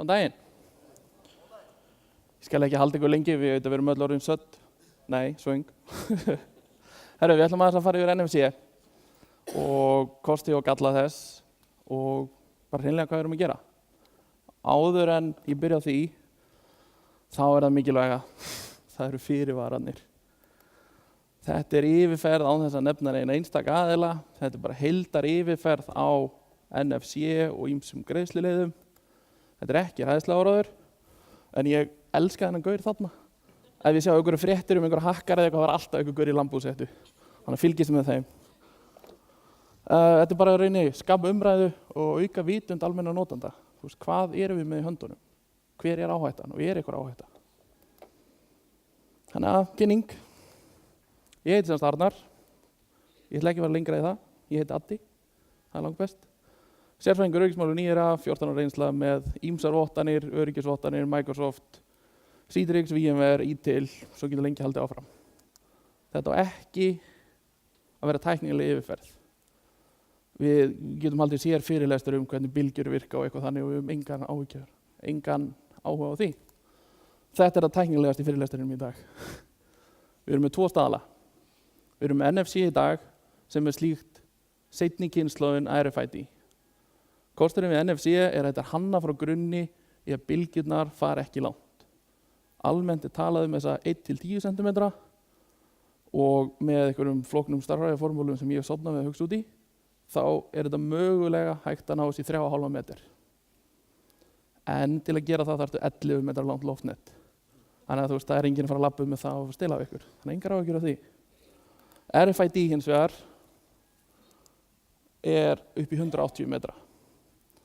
Góðan daginn. Ég skal ekki halda ykkur lengi, við erum öll orðin sött. Nei, svöng. Herru, við ætlum aðeins að fara yfir NFC og kosti og galla þess og bara hreinlega hvað við erum að gera. Áður en ég byrja á því, þá er það mikilvæga. Það eru fyrirvararnir. Þetta er yfirferð án þess að nefna eina einstaka aðila. Þetta er bara heildar yfirferð á NFC og ýmsum greiðsluleiðum. Þetta er ekki hræðslega áráður, en ég elska þennan gaur þarna. Ef ég sjá einhverju fréttir einhverju hakkar eða eitthvað, var alltaf einhver gaur í lambúsettu. Þannig að fylgist með þeim. Þetta er bara að reyna skapa umræðu og auka vitund almenna notanda. Þú veist, hvað erum við með í höndunum? Hver er áhættan og er einhver áhætta? Þannig að, kynning. Ég heiti semst Arnar. Ég ætla ekki að vera lengra í það. Ég heiti Addi. Það er langt best. Sérfræðingur öryggismála nýjara, 14 ára reynsla með ýmsar vottanir, öryggisvottanir, Microsoft, Citrix, VMware, ITIL, svo getur lengi haldið áfram. Þetta á ekki að vera tæknileg yfirferð. Við getum haldið sér fyrirlestur hvernig bylgjur virka og eitthvað þannig og við höfum engan áhuga á því. Þetta er það tæknilegast í fyrirlesturinn í dag. Við erum með 2 staðala. Við erum með NFC í dag sem er slíkt seinni kynslóðin RFID. Kosturinn við NFC er að þetta er hanna frá grunni í að bylgjurnar fara ekki langt. Almennt er talað um þessa 1-10 cm og með einhverjum flóknum stærðfræðiformúlum sem ég hef sofnað með að hugsa út í, þá er þetta mögulega hægt að ná þessi 3,5 metr. En til að gera það þarftu 11 metrar langt loftnet. Þannig að þú veist, það er enginn að fara að labba með það og stela af ykkur. Þannig að engar áhyggjur af því. RFID hins vegar er upp í 180 metra.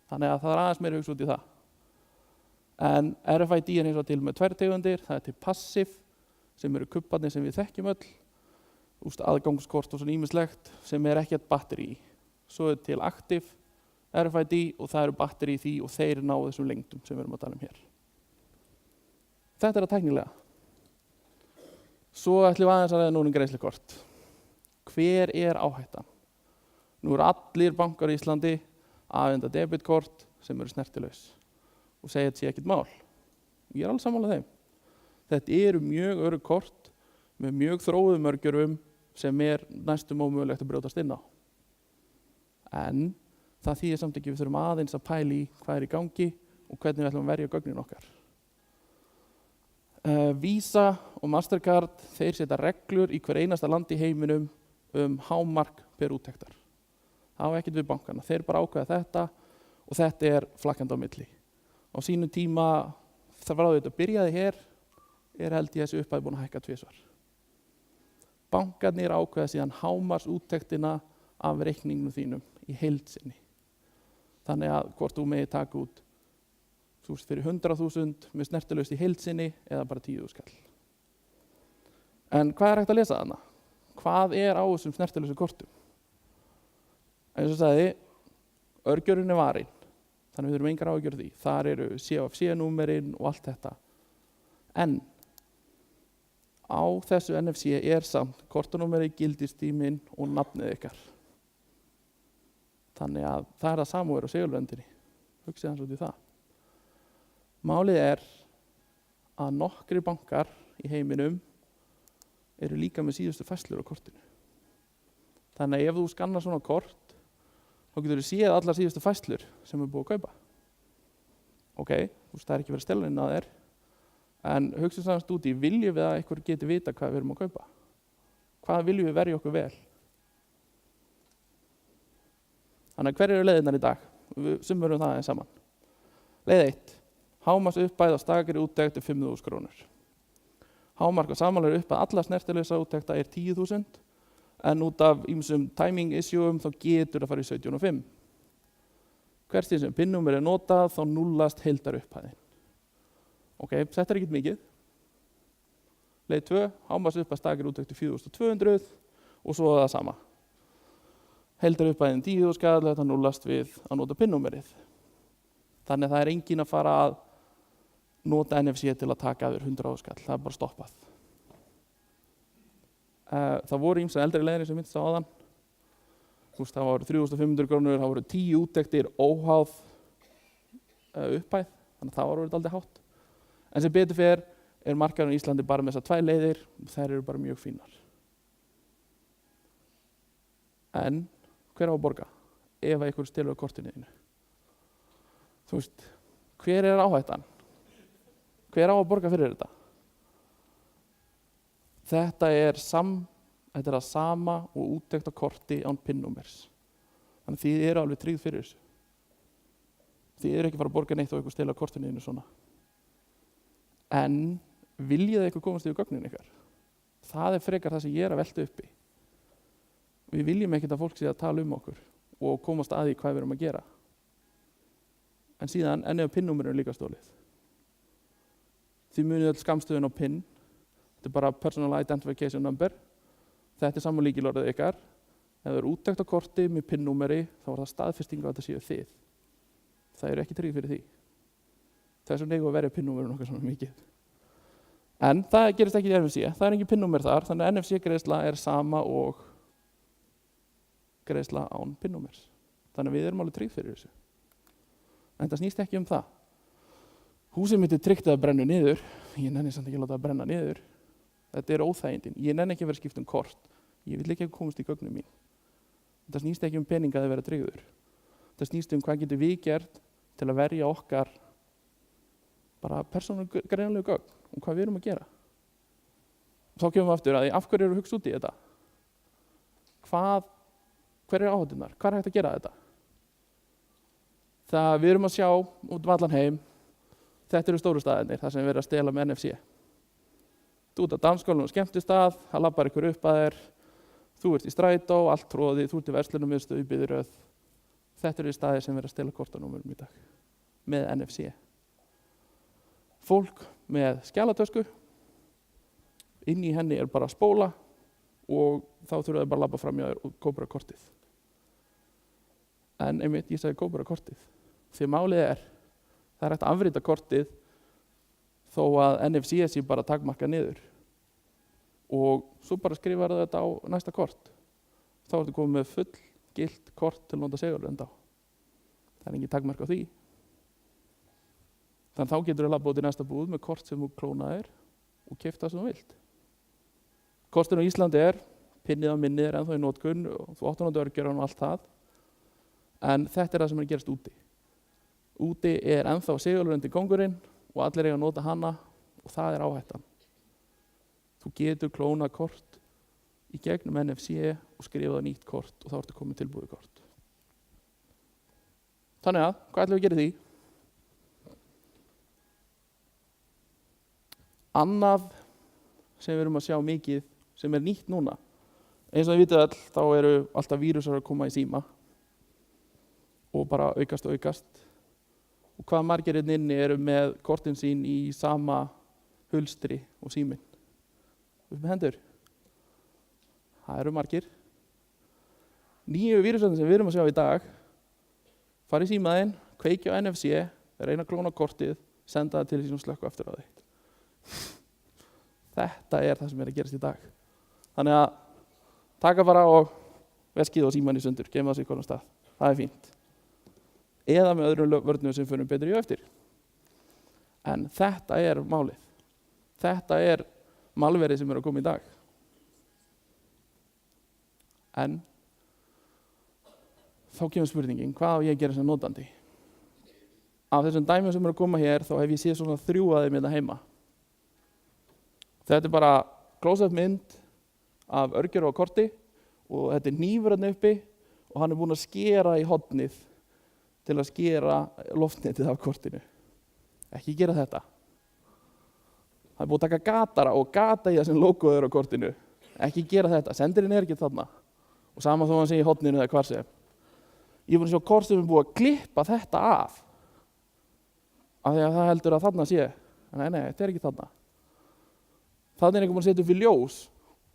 Þannig að það er aðeins meira hugsa út í það. En RFID er hins vegar til með 2 tegundir. Það er til passiv, sem eru kubbarnir sem við þekkjum öll. Aðgangskort og svona ýmislegt, sem er ekkert batteri í. Svo er til aktiv RFID og það eru batteri í því og þeir ná þessum lengdum sem við erum að tala um hér. Þetta er það tæknilega. Svo ætlum við aðeins að ræða núna greiðslukort. Hver er áhættan? Nú eru allir bankar í Íslandi afhenda debitkort sem eru snertilaus og segja þetta sé ekkert mál. Ég er alls sammála þeim. Þetta eru mjög örugg kort með mjög þróuðum örgjörum sem er næstum ómögulegt að brjótast inn á. En það þýðir samt ekki við þurfum aðeins að pæla í hvað er í gangi og hvernig við ætlum að verja gögnin okkar. Visa og Mastercard, þeir setja reglur í hver einasta land í heiminum hámark per úttektar. Það á ekkert við bankana, þeir bara ákveða þetta og þetta er flakkandi á milli. Á sínum tíma, það var á þetta byrjaði hér, er held ég þessi upphæð búin að hækka 2 svar. Bankarnir ákveða síðan hámars úttektina af reikningnum þínum í heild sinni. Þannig að hvort þú megi taka út fyrir 100.000 með snertilaust í heild sinni eða bara 10.000 skall. En hvað er hægt að lesa þarna? Hvað er á þessum snertilausu kortum? Eins og sagði, örgjörun er varin, þannig við þurfum engar áhyggjur af því. Þar eru CFC-númerinn og allt þetta. En á þessu NFC er samt kortanúmeri, gildistíminn og nafnið ykkar. Þannig að það er það samúður á segulöndinni. Hugsið hans út í það. Málið er að nokkrir bankar í heiminum eru líka með síðustu færslur á kortinu. Þannig að ef þú skannar svona kort, þá getur þú séð allar síðustu færslur sem er búið að kaupa. Ok, það er ekki verið að stela inn að þér, en hugsum samast út í, viljum við að einhver geti vita hvað við erum að kaupa? Hvað viljum við verja okkur vel? Þannig að hver eru leiðirnar í dag? Við summurum það aðeins saman. Leið 1. Hámarks uppæð á stakri úttekt er 5.000 krónur. Hámark á samanlega uppæð alla snertilausa úttekta er 10.000, en út af ýmsum timing issueum þá getur það farið í 17.5. Hvert því sem PIN-númer er notað þá núllast heildar upphæðin. Ok, þetta er ekkert mikið. Leið 2, hámarks uppæð stakri úttekt er 4.200 og svo það sama. Heildar upphæðin 10.000 skall, þetta núllast við að nota PIN-númerið. Þannig að það er engin að fara að nota NFC til að taka yfir 100.000 skall, það er bara stoppað. Það voru ýmsar eldri leiðir sem minnst á áðan. Það voru 3.500 krónur, það voru 10 úttektir óháð upphæð. þannig að það var orðið aldrei hátt. En sem betur fer markaðurinn í Íslandi bara með þessar 2 leiðir og þær eru bara mjög fínar. En hver á að borga ef einhver stelur kortinu þínu? Þú veist, hver er áhættan? Hver á að borga fyrir þetta? Þetta er það sama og úttekt á korti án PIN-númers. Þannig að þið eru alveg tryggð fyrir þessu. Þið eru ekki fara að borga neitt á einhver stelur kortinu þínu svona. En viljið þið eitthvað komast yfir gögnin ykkar? Það er frekar það sem ég er að velta uppi. Við viljum ekkert að fólk sé að tala um okkur og komast að því hvað við erum að gera. En síðan ef PIN-númerinu er líka stólið. Þið munið öll skammstöðun á PIN. Þetta er bara Personal Identification Number. Þetta er saman lykilorðið ykkar. Ef það er úttekt á korti með PIN-númeri þá er það staðfesting á að þetta séu þið. Það eru ekki tryggð fyrir því. Það er svo negu að verja PIN-númerinu okkar svona mikið. En það gerist ekki í NFC. Það er engin PIN-númer þar, þannig að NFC-greiðsla er sama og greiðsla án PIN-númers. Þannig að við erum alveg tryggð fyrir þessu. En það snýst ekki um það. Húsið mitt er tryggt að brenna niður. Ég nenni samt ekki að láta það brenna niður. Þetta er óþægindin. Ég nenni ekki að vera skipt um kort. Ég vil ekki komast í gögnum mín. Það snýst ekki um peninga að vera tryggður. Það snýst um hvað getur við gert til að verja okkar bara persónugreinanlegu gögn og hvað við erum að gera. Þá kemum við aftur að af hverju eru hugsa út í þetta? Hver eru áhætturnar? Hvað er hægt að gera þetta? Það við erum að sjá út allan heim. Þetta eru stóru staðirnir, þar sem við erum að stela með NFC. Þú ert á dansskólanum og skemmtistað, það labbar ykkur upp að þér, þú ert í strætó, allt tróðið, þú ert í verslunarmiðstöð í biðröð. Þetta eru staðir sem við erum að stela kortanúmerum í dag, með NFC. Fólk með skjalatösku, inn í henni er bara spóla og þá þurfa þau bara að labba fram hjá þér og kópera kortið. En einmitt, ég segi kópera kortið. Því málið er, það er hægt að afrita kortið þó að NFC sé bara takmarka niður. Og svo bara skrifar þetta á næsta kort. Þá ertu komið með full gilt kort til að nota segulrönd á. Það er engin takmark á því. Þannig þá getur þú labba út í næsta búð með kort sem þú klónaðir og keypt það sem þú vilt. Kosturinn á Íslandi er, pinnið á minnið er ennþá í notkun og þú áttu að örgjara og allt það. En þetta er það sem er að gerast úti. Úti er ennþá segulrönd í kóngurinn og allir eiga að nota hana og það er áhættan. Þú getur klónað kort í gegnum NFC og skrifað nýtt kort og þá ertu komið tilbúið kort. Þannig að, hvað ætlum við að gera í því? Annað sem við erum að sjá mikið, sem er nýtt núna. Eins og við vitum öll, þá eru alltaf vírusar að koma í síma og bara aukast og aukast. Og hvað margir inni eru með kortin sín í sama hulstri og síminn. Upp með hendur. Það eru margir. Nýju vírusarnir sem við erum að sjá í dag, fara í símaðinn, kveikja á NFC, reyna að klóna kortið, senda það til því sem slökku aftur á því. Þetta er það sem er að gerast í dag. Þannig að taka bara og veskið og símann í sundur, geima það sér hvernig stað. Það er fínt. Eða með öðrum vörnum sem fyrir betur í eftir. En þetta er málið. Þetta er malverið sem er að koma í dag. En þá kemur spurningin, hvað á ég að gera sem notandi? Af þessum dæmum sem er að koma hér, þá hef ég séð svona 3 af þeim hérna heima. Þetta er bara close-up mynd af örgjör á korti og þetta er hnífur hérna uppi og hann er búinn að skera í hornið til að skera loftnetið af kortinu. Ekki gera þetta. Það er búið að taka gatara og gata í það sem logoð er á kortinu. Ekki gera þetta. Sendirinn er ekki þarna. Og sama þó hann sé í horninu eða hvar sem. Ég er búinn að sjá kort sem er búið að klippa þetta af því að það heldur að þarna sé. Nei, þetta er ekki þarna. Þannig er einhver búinn að setja upp í ljós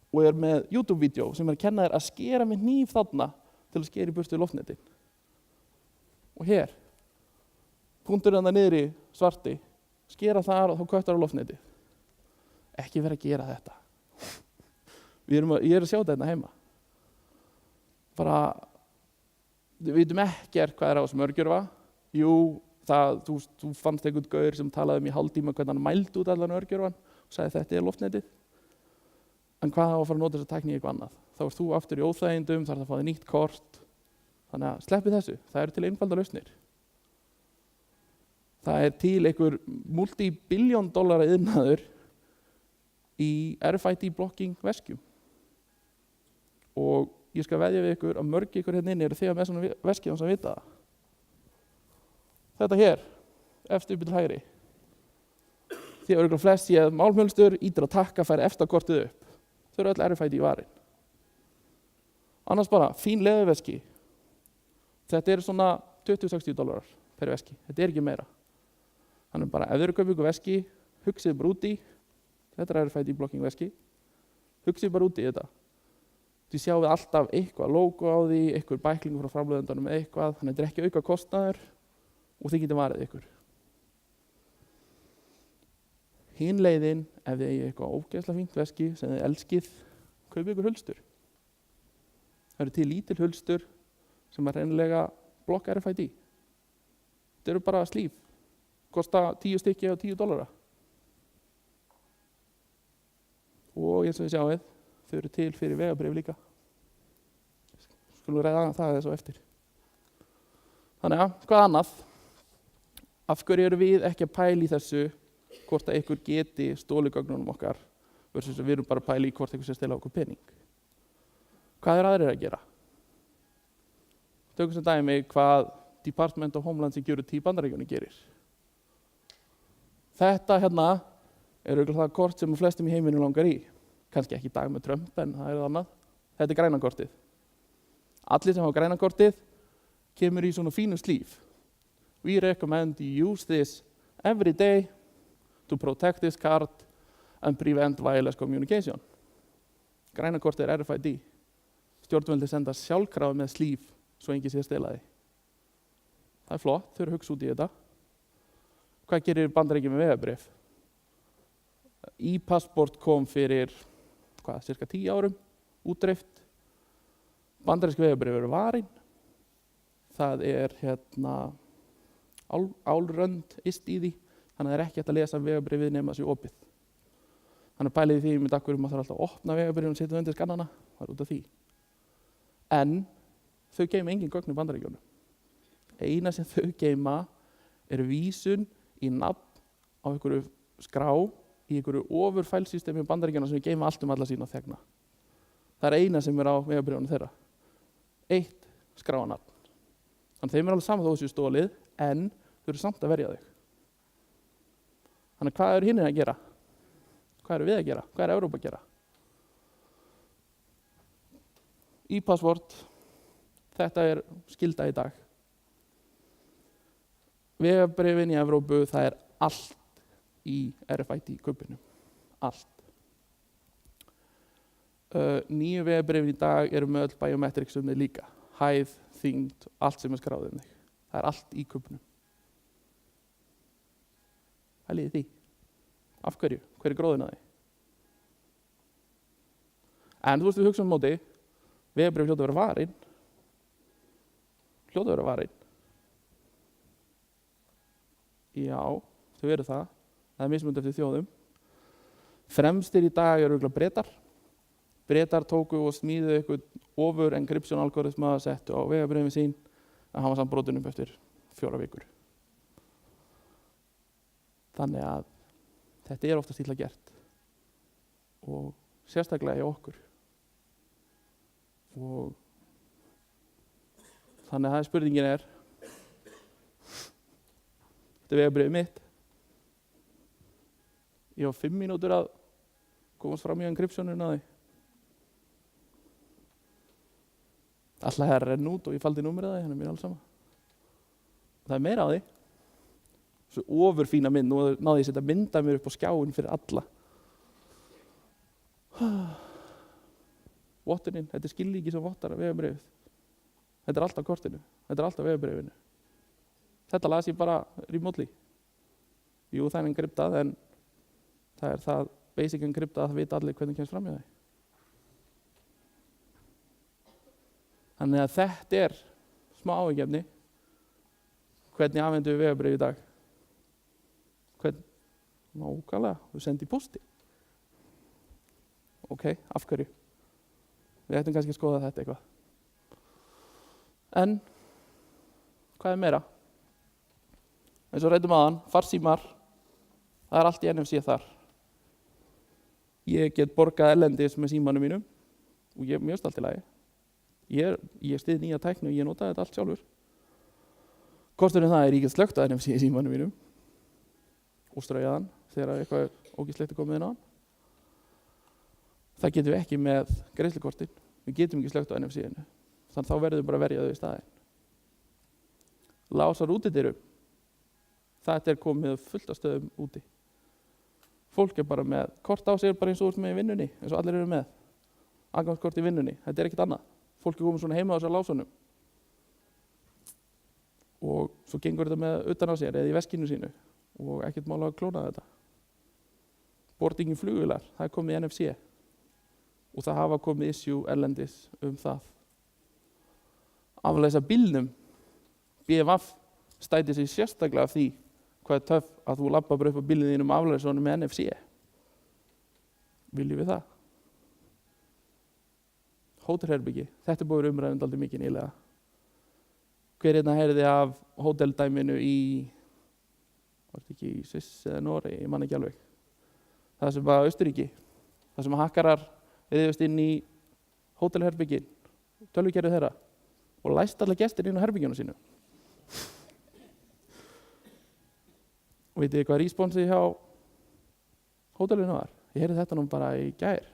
og er með YouTube-vídeó sem er að kenna þér að skera með hníf þarna til að skera í burtu í loftnetin. Og hér, punkturinn þarna niðri svarti, skera þar og þá köttar á loftneti. Ekki vera að gera þetta. Ég er að sjá þetta heima. Bara, við vitum ekkert hvað er á þessum örgjörva. Jú, þú fannst einhvern gaur sem talaði í hálftíma hvernig hann mældi út allan örgjörvan og sagði þetta loftnetið. En hvað á að fara að nota þessa tækni í eitthvað annað? Þá ert þú aftur í óþægindum, þarf að fá þig nýtt kort. Þannig að sleppi þessu, það eru til einfaldar lausnir. Það er til einhver multi-billion dollara iðnaður í RFID blocking veskjum. Og ég skal veðja við ykkur að mörg ykkur hérna inni eru þegar með svona veskjum sem vita það. Þetta hér, eftir upp til hægri. Því að örugglega flest séð málmhjölstur, ítir að takka, færi eftirkortið upp. Þau eru öll RFID í varin. Annars bara, fín leðurveski. Þetta eru svona $20-60 per veski. Þetta er ekki meira. Þannig bara, ef þau eru að kaupa ykkur veski, hugsið bara út í. Þetta er RFID blocking veski. Hugsið bara út í þetta. Þið sjáum við alltaf eitthvað logo á því, eitthvað bæklingu frá framleiðandanum með eitthvað. Þannig þetta er ekki auka kostnaður og þið getið varið ykkur. Hinn leiðin, ef þið eigið eitthvað ógeðslega fínt veski sem þið elskið, kaupið ykkur hulstur. Það eru til lítil hulstur sem er reynilega blokka RFID. Þetta eru bara slíf. Kosta 10 stykki á $10. Og eins og þið sjáum þau eru til fyrir vegabréf líka. Skulum ræða það þessu eftir. Þannig að, hvað annað? Af hverju eru við ekki að pæla í þessu hvort að einhver geti stólið gögnunum okkar versus að við erum bara að pæla í hvort einhver sé að stela okkur pening? Hvað er aðrir að gera? Tökum sem dæmi hvað Department of Homeland Security í Bandaríkjunum gerir. Þetta hérna er auðvitað það kort sem flestum í heiminum langar í. Kannski ekki í dag með Trump, en það er annað. Þetta er græna kortið. Allir sem hafa græna kortið kemur í svona fínu slíf. We recommend you use this every day to protect this card and prevent wireless communication. Græna kortið er RFID. Stjórnvöldi senda sjálfkrafa með slíf svo enginn sé að stela því. Það er flott, þau eru að hugsa út í þetta. Hvað gerir Bandaríkjunum með vegabréf? E-passport kom fyrir, cirka 10 árum, útdreift. Bandarísk vegabréf eru varin. Það er álrönd ist í því, þannig að það er ekki hægt að lesa vegabréfið nema þessi opið. Þannig að pæliði því með dakkur maður þarf alltaf að opna vegabréfið og setja undir skannana, það er út af því. En þau geyma engin gögn í Bandaríkjunum. Eina sem þau geyma er vísun í nafn á einhverju skrá í einhverju ofurfælsystemi í Bandaríkjunum sem geyma allt alla sína þegna. Það er eina sem er á vegabréfunum þeirra. Eitt skráanafn. Þannig þeim er alveg saman þó þessu stólið, en þau eru samt að verja þau. Þannig hvað eru hinir að gera? Hvað eru við að gera? Hvað er Evrópa að gera? E-passport, þetta er skylda í dag. Vegabréfin í Evrópu, það er allt í RFID-kubbinu. Allt. Nýju vegabréfin í dag eru með öll biometrics um þig líka. Hæð, þyngd, allt sem er skráðið um þig. Það er allt í kubbinu. Hvað líði því? Af hverju? Hver er gróðin að því? En þú veist við hugsa móti, vegabréf hljóta að vera varin. Hljóta að vera varin. Já, þau eru það. Það er mismunandi eftir þjóðum. Fremstir í dag eru örugglega Bretar. Bretar tóku og smíðu eitthvað over encryption algoritma að settu á vegabréfin sín en hann var samt brotinn upp eftir 4 vikur. Þannig að þetta er oftast illa gert og sérstaklega hjá okkur. Og þannig að spurningin er, þetta er vegabréfið mitt. Ég á 5 mínútur að komast fram í encryptionuna því. Alltaf er renn út og ég faldi númerið það, mér er alls sama. Það er meira á því. Svo ofurfína mynd, nú náði ég að setja mynda mér upp á skjáin fyrir alla. Vottunin, þetta er skilríki sem vottar af vegabréfið. Þetta er allt á kortinu, þetta er allt á vegabréfinu. Þetta las ég bara remotely. Jú, það er encryptað, en það er það basic encryptað að það vita allir hvernig kemst fram í það. Þannig að þetta er smá áhyggefni. Hvernig afhendum við vegabréf í dag? Nákvæmlega, þú sendir í pósti. Ok, af hverju? Við ættum kannski að skoða þetta eitthvað. En hvað er meira? Eins og ræddum áðan, farsímar, það er allt í NFC þar. Ég get borgað erlendis með símanum mínum og ég er mjög stolt í lagi. Ég styð nýja tækni og ég nota þetta allt sjálfur. Kosturinn það er ég get slökkt á NFC í símanum mínum og strauja þann þegar eitthvað ógeðslegt er komið inn á hann. Það getum við ekki með greiðslukortin. Við getum ekki slökkt á NFC-inu. Þannig þá verðum við bara að verja þau í staðinn. Lásar útidyrum. Þetta er komið fullt af stöðum úti. Fólk er bara með kort á sig bara eins og með í vinnunni, eins og allir eru með. Aðgangskort í vinnunni. Þetta er ekkert annað. Fólk er komið svona heima á þessar lásunum. Og svo gengur þetta með utan á sér eða í veskinu sínu og ekkert mál að klóna þetta. Boardingin flugvélar, það er komið í NFC og það hafa komið issue erlendis það. Aflæsa bílnum, BMF stæti sig sérstaklega af því hvað er töff að þú labbar bara upp á bílinn þínum aflæsunum með NFC. Viljum við það? Hótelherbyggi, þetta er búið umræðum dálítið mikið nýlega. Hver hérna heyrði af hóteldæminu var þetta ekki í Sviss eða Noregi, ég man ekki alveg. Það sem var Austurríki, það sem hakkarar riðust inn í hótelherbyggin, tölvukerfið þeirra og læst alla gestir inn á herbyggjunum sínu. Og vitið þið hvað responsið hjá hótelinu var? Ég heyrði þetta nú bara í gær.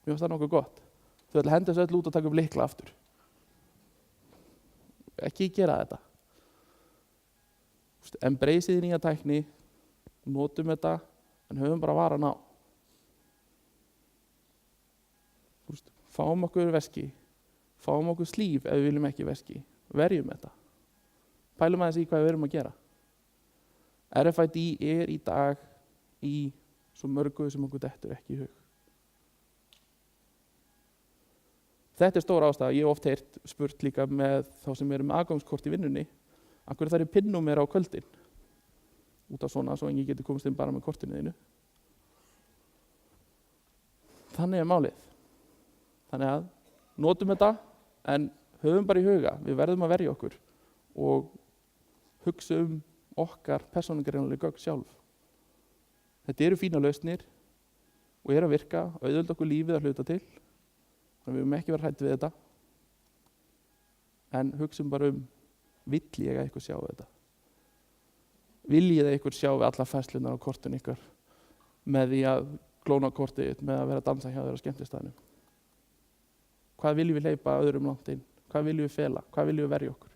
Mér fannst það nokkuð gott. Þau ætla að henda þessu öll út og taka upp lykla aftur. Ekki gera þetta. Embraceið nýja tækni, notum þetta, en höfum bara varan á. Fáum okkur veski, fáum okkur slíf ef við viljum ekki veski. Verjum þetta. Pælum aðeins í hvað við erum að gera. RFID er í dag í svo mörgu sem okkur dettur ekki í hug. Þetta er stór ástæða. Ég hef oft heyrt spurt líka með þá sem eru með aðgangskort í vinnunni af hverju það er pinnúmer á kvöldin út af svona svo enginn getur komist inn bara með kortinu þínu. Þannig er málið. Þannig að notum þetta en höfum bara í huga. Við verðum að verja okkur og hugsa okkar persónugreinanlegu gögn sjálf. Þetta eru fína lausnir og eru að virka og auðvelda okkur lífið að hluta til. Þannig við höfum ekki verið hrædd við þetta. En hugsum bara vill ég að ykkur sjá þetta? Viljið að ykkur sjá alla færslunar á kortun ykkar með því að glóna kortið með að vera að dansa hjá þér á skemmtistaðnum? Hvað viljum við hleypa öðrum langt inn? Hvað viljum við fela? Hvað viljum við verja okkur?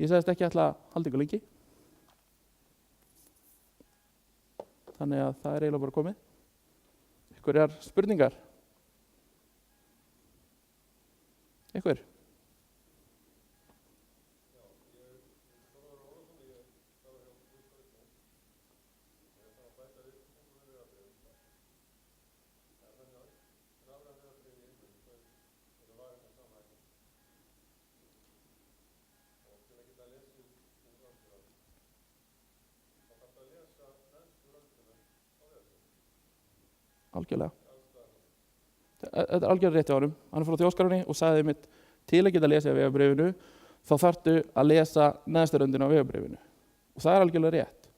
Ég sagðist ekki ætla að halda ykkur lengi. Þannig að það er eiginlega bara komið. Einhverjar spurningar? Einhver? Algjörlega. Þetta er algjörlega rétt hjá honum. Hann fór á þjóðskránni og sagði mitt til að geta lesið af vegabréfinu þá þarftu að lesa neðstu röndina á vegabréfinu. Og það er algjörlega rétt.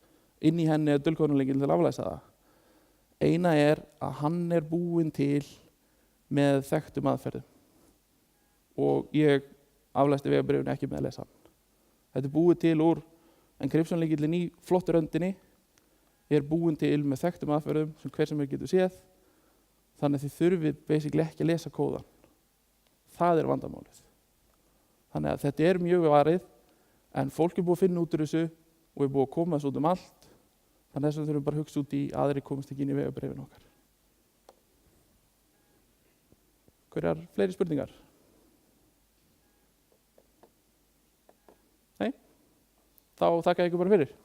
Inn í henni er dulkóðunarlykillinn til að aflæsa það. Eina er að hann er búinn til með þekktum aðferðum. Og ég aflæsti vegabréfinu ekki með að lesa hann. Þetta er búið til úr encryption-lykillinn í flottu röndinni. Ég er búinn til með þekktum aðferðum sem hver sem getur séð. Þannig að þið þurfið basically ekki að lesa kóðan. Það er vandamálið. Þannig að þetta er mjög varið en fólk er búið að finna út úr þessu og er búið að koma þessu út allt. Þannig að þess vegna þurfum bara að hugsa út í aðri komast ekki inn í vegabréfin okkar. Hverjar fleiri spurningar? Nei? Þá þakka ég ykkur bara fyrir.